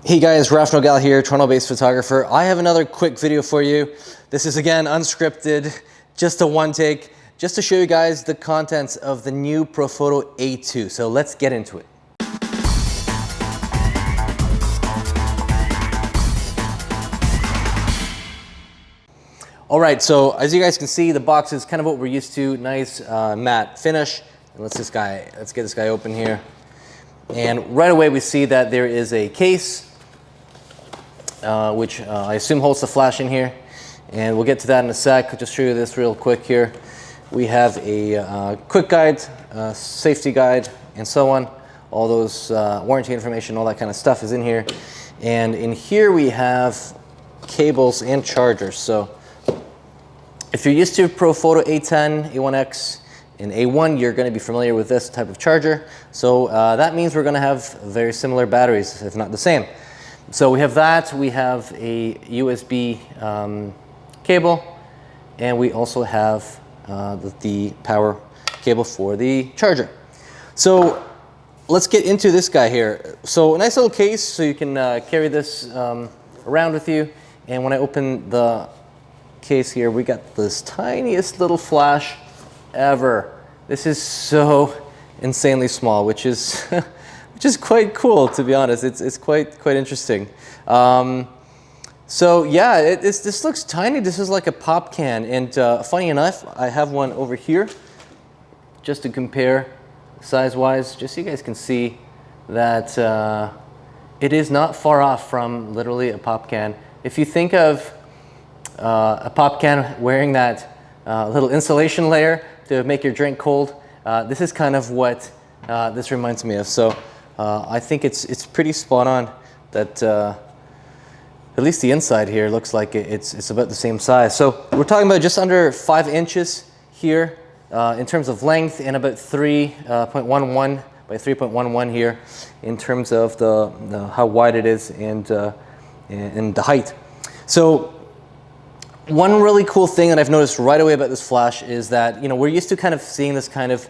Hey guys, Raph here, Toronto-based photographer. I have another quick video for you. This is again unscripted, just a one take, just to show you guys the contents of the new Profoto A2. So let's get into it. All right, so as you guys can see, the box is kind of what we're used to, nice matte finish. And let's get this guy open here. And right away we see that there is a case, which I assume holds the flash in here. And we'll get to that in a sec. I'll just show you this real quick here. We have a quick guide, safety guide, and so on. All those warranty information, all that kind of stuff is in here. And in here we have cables and chargers. So if you're used to Profoto A10, A1X, and A1, you're going to be familiar with this type of charger. So that means we're going to have very similar batteries, if not the same. So we have that, we have a USB cable, and we also have the power cable for the charger. So let's get into this guy here. So a nice little case, so you can carry this around with you. And when I open the case here, we got this tiniest little flash ever. This is so insanely small, which is which is quite cool, to be honest. It's quite interesting. So yeah, this looks tiny. This is like a pop can, and funny enough, I have one over here just to compare size-wise, just so you guys can see that it is not far off from literally a pop can. If you think of a pop can wearing that little insulation layer to make your drink cold, this is kind of what this reminds me of. So I think it's pretty spot on that at least the inside here looks like it's about the same size. So we're talking about just under 5 inches here in terms of length, and about 3.11 by 3.11 here in terms of the how wide it is and the height. So one really cool thing that I've noticed right away about this flash is that, you know, we're used to kind of seeing this kind of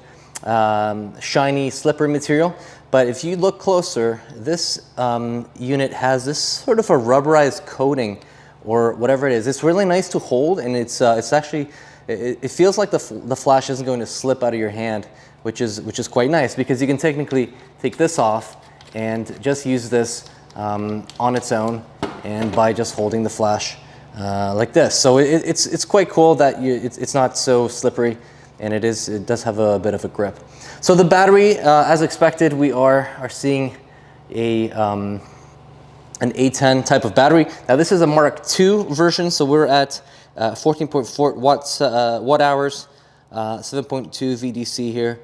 shiny, slippery material, but if you look closer, this unit has this sort of a rubberized coating or whatever it is. It's really nice to hold, and it's actually, it feels like the flash isn't going to slip out of your hand, which is quite nice, because you can technically take this off and just use this on its own, and by just holding the flash like this. So it's quite cool that it's not so slippery, and it does have a bit of a grip. So the battery, as expected, we are seeing an A10 type of battery. Now this is a Mark II version, so we're at 14.4 watt hours, 7.2 VDC here.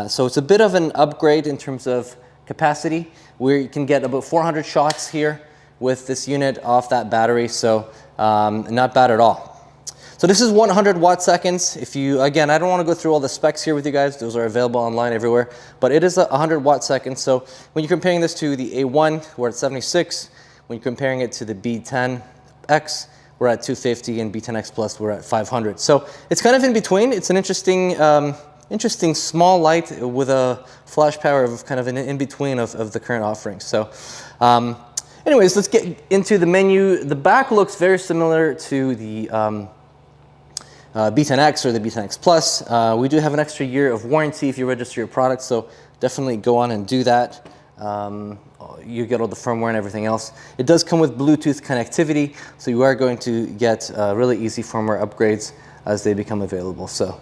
So it's a bit of an upgrade in terms of capacity, where you can get about 400 shots here with this unit off that battery, so not bad at all. So this is 100 watt seconds. If you, again, I don't want to go through all the specs here with you guys. Those are available online everywhere, but it is 100 watt seconds. So when you're comparing this to the A1, we're at 76. When you're comparing it to the B10X, we're at 250, and B10X Plus, we're at 500. So it's kind of in between. It's an interesting small light with a flash power of kind of an in-between of the current offerings. So anyways, let's get into the menu. The back looks very similar to the B10X or the B10X Plus. We do have an extra year of warranty if you register your product, so definitely go on and do that. You get all the firmware and everything else. It does come with Bluetooth connectivity, so you are going to get really easy firmware upgrades as they become available. So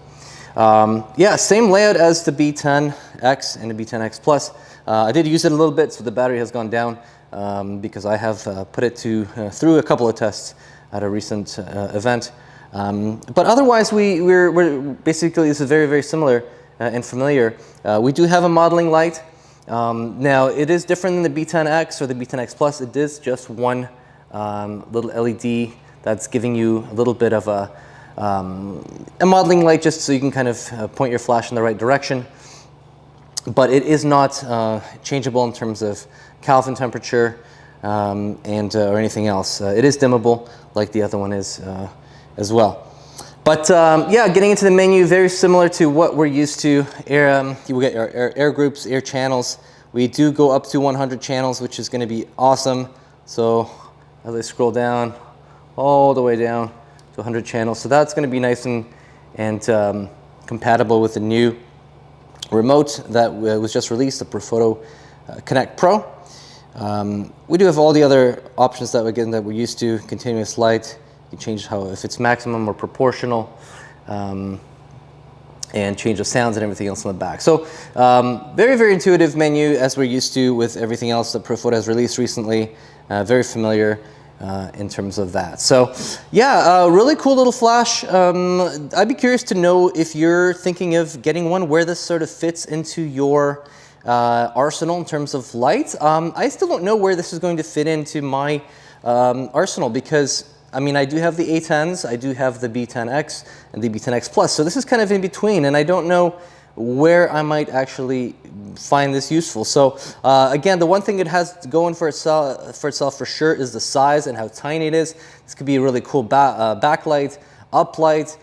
yeah, same layout as the B10X and the B10X Plus. I did use it a little bit, so the battery has gone down because I have put it through a couple of tests at a recent event. But otherwise, we're basically, this is very similar and familiar. We do have a modeling light. Now, it is different than the B10X or the B10X Plus. It is just one little LED that's giving you a little bit of a modeling light, just so you can kind of point your flash in the right direction. But it is not changeable in terms of Kelvin temperature or anything else. It is dimmable, like the other one is as well. But yeah, getting into the menu, very similar to what we're used to. You will get our air groups, air channels. We do go up to 100 channels, which is going to be awesome So as I scroll down, all the way down to 100 channels. So that's going to be nice and compatible with the new remote that was just released, the Profoto Connect Pro. We do have all the other options that we're used to. Continuous light, you can change if it's maximum or proportional, and change the sounds and everything else on the back. So very, very intuitive menu as we're used to with everything else that Profoto has released recently. Very familiar in terms of that. So yeah, really cool little flash. I'd be curious to know if you're thinking of getting one, where this sort of fits into your arsenal in terms of lights. I still don't know where this is going to fit into my arsenal, because I mean, I do have the A10s, I do have the B10X and the B10X Plus, so this is kind of in between, and I don't know where I might actually find this useful. So again, the one thing it has going for itself for sure is the size and how tiny it is. This could be a really cool backlight, uplight,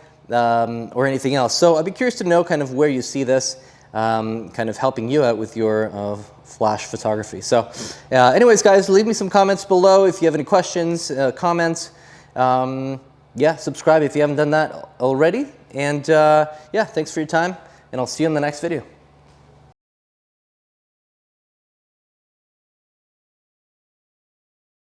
or anything else. So I'd be curious to know kind of where you see this kind of helping you out with your flash photography. So anyways, guys, leave me some comments below if you have any questions, comments. Yeah, subscribe if you haven't done that already. And yeah, thanks for your time, and I'll see you in the next video.